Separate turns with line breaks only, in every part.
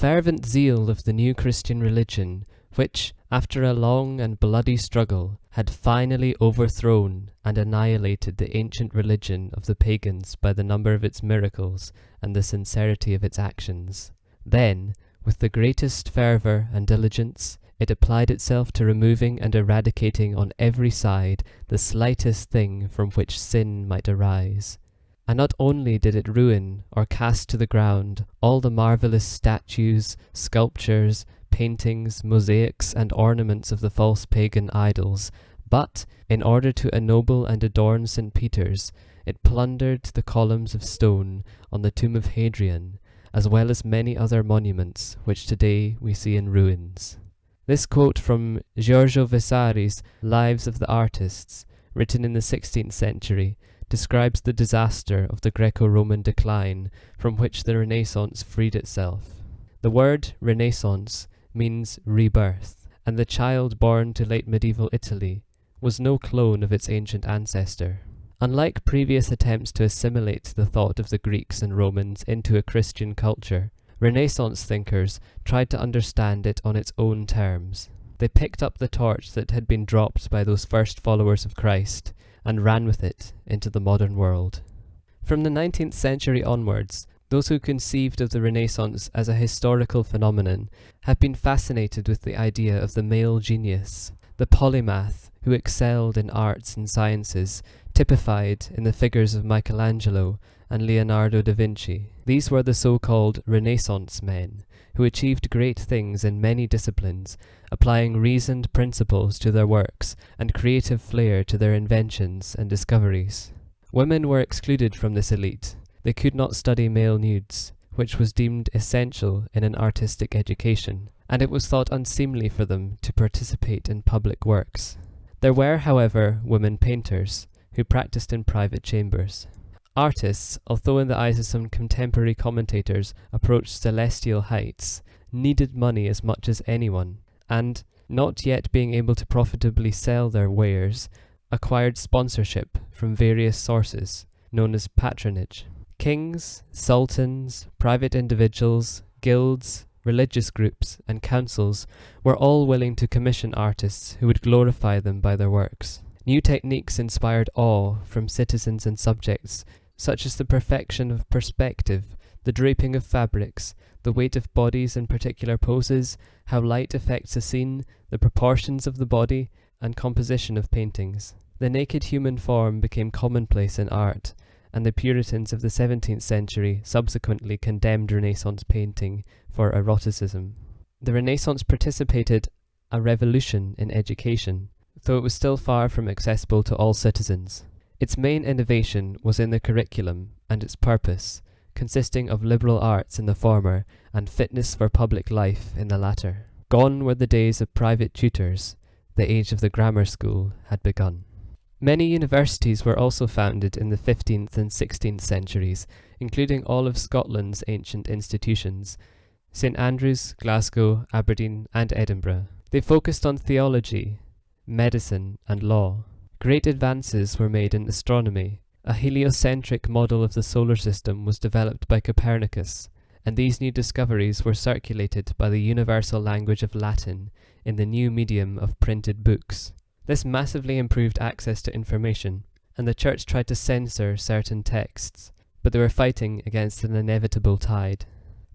fervent zeal of the new Christian religion, which, after a long and bloody struggle, had finally overthrown and annihilated the ancient religion of the pagans by the number of its miracles and the sincerity of its actions. Then, with the greatest fervour and diligence, it applied itself to removing and eradicating on every side the slightest thing from which sin might arise. And not only did it ruin or cast to the ground all the marvellous statues, sculptures, paintings, mosaics, and ornaments of the false pagan idols, but, in order to ennoble and adorn St. Peter's, it plundered the columns of stone on the tomb of Hadrian, as well as many other monuments which today we see in ruins. This quote from Giorgio Vasari's Lives of the Artists, written in the 16th century, describes the disaster of the Greco-Roman decline from which the Renaissance freed itself. The word Renaissance means rebirth, and the child born to late medieval Italy was no clone of its ancient ancestor. Unlike previous attempts to assimilate the thought of the Greeks and Romans into a Christian culture, Renaissance thinkers tried to understand it on its own terms. They picked up the torch that had been dropped by those first followers of Christ and ran with it into the modern world. From the 19th century onwards, those who conceived of the Renaissance as a historical phenomenon have been fascinated with the idea of the male genius, the polymath who excelled in arts and sciences, typified in the figures of Michelangelo and Leonardo da Vinci. These were the so-called Renaissance men, who achieved great things in many disciplines, applying reasoned principles to their works and creative flair to their inventions and discoveries. Women were excluded from this elite. They could not study male nudes, which was deemed essential in an artistic education, and it was thought unseemly for them to participate in public works. There were, however, women painters, who practiced in private chambers. Artists, although in the eyes of some contemporary commentators approached celestial heights, needed money as much as anyone, and, not yet being able to profitably sell their wares, acquired sponsorship from various sources, known as patronage. Kings, sultans, private individuals, guilds, religious groups, and councils were all willing to commission artists who would glorify them by their works. New techniques inspired awe from citizens and subjects, such as the perfection of perspective, the draping of fabrics, the weight of bodies in particular poses, how light affects a scene, the proportions of the body, and composition of paintings. The naked human form became commonplace in art, and the Puritans of the 17th century subsequently condemned Renaissance painting for eroticism. The Renaissance participated a revolution in education, though it was still far from accessible to all citizens. Its main innovation was in the curriculum and its purpose, consisting of liberal arts in the former and fitness for public life in the latter. Gone were the days of private tutors. The age of the grammar school had begun. Many universities were also founded in the 15th and 16th centuries, including all of Scotland's ancient institutions, St Andrews, Glasgow, Aberdeen, and Edinburgh. They focused on theology, medicine, and law. Great advances were made in astronomy. A heliocentric model of the solar system was developed by Copernicus, and these new discoveries were circulated by the universal language of Latin in the new medium of printed books. This massively improved access to information, and the Church tried to censor certain texts, but they were fighting against an inevitable tide.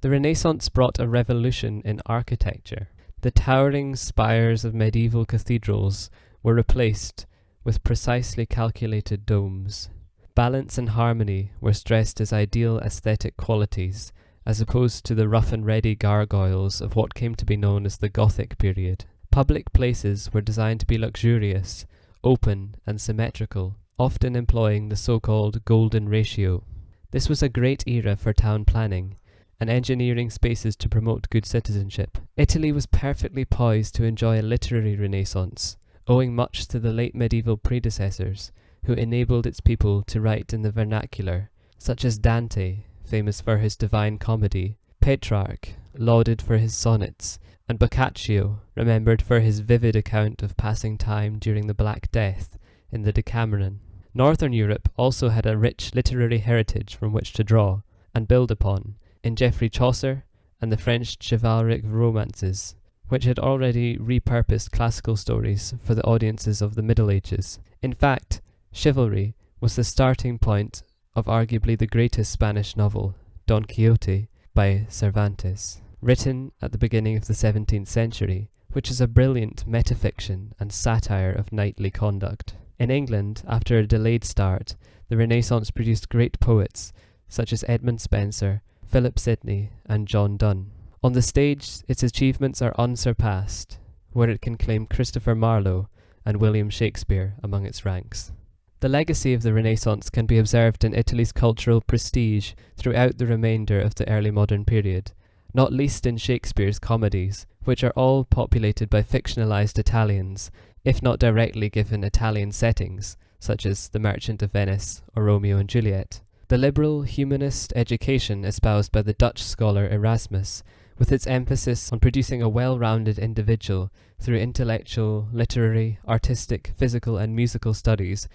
The Renaissance brought a revolution in architecture. The towering spires of medieval cathedrals were replaced with precisely calculated domes. Balance and harmony were stressed as ideal aesthetic qualities, as opposed to the rough-and-ready gargoyles of what came to be known as the Gothic period. Public places were designed to be luxurious, open, and symmetrical, often employing the so-called golden ratio. This was a great era for town planning and engineering spaces to promote good citizenship. Italy was perfectly poised to enjoy a literary renaissance, owing much to the late medieval predecessors, who enabled its people to write in the vernacular, such as Dante, famous for his Divine Comedy, Petrarch, lauded for his sonnets, and Boccaccio, remembered for his vivid account of passing time during the Black Death in the Decameron. Northern Europe also had a rich literary heritage from which to draw and build upon, in Geoffrey Chaucer and the French chivalric romances, which had already repurposed classical stories for the audiences of the Middle Ages. In fact, chivalry was the starting point of arguably the greatest Spanish novel, Don Quixote, by Cervantes, written at the beginning of the 17th century, which is a brilliant metafiction and satire of knightly conduct. In England, after a delayed start, the Renaissance produced great poets such as Edmund Spenser, Philip Sidney, and John Donne. On the stage, its achievements are unsurpassed, where it can claim Christopher Marlowe and William Shakespeare among its ranks. The legacy of the Renaissance can be observed in Italy's cultural prestige throughout the remainder of the early modern period, not least in Shakespeare's comedies, which are all populated by fictionalized Italians, if not directly given Italian settings, such as The Merchant of Venice or Romeo and Juliet. The liberal humanist education espoused by the Dutch scholar Erasmus, with its emphasis on producing a well-rounded individual through intellectual, literary, artistic, physical and musical studies,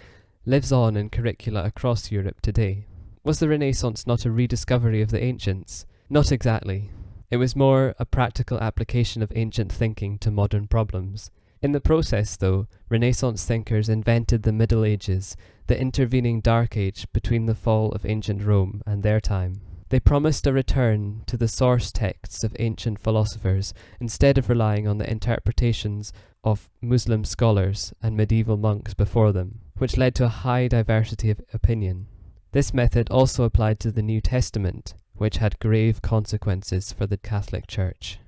lives on in curricula across Europe today. Was the Renaissance not a rediscovery of the ancients? Not exactly. It was more a practical application of ancient thinking to modern problems. In the process, though, Renaissance thinkers invented the Middle Ages, the intervening Dark Age between the fall of ancient Rome and their time. They promised a return to the source texts of ancient philosophers instead of relying on the interpretations of Muslim scholars and medieval monks before them, which led to a high diversity of opinion. This method also applied to the New Testament, which had grave consequences for the Catholic Church.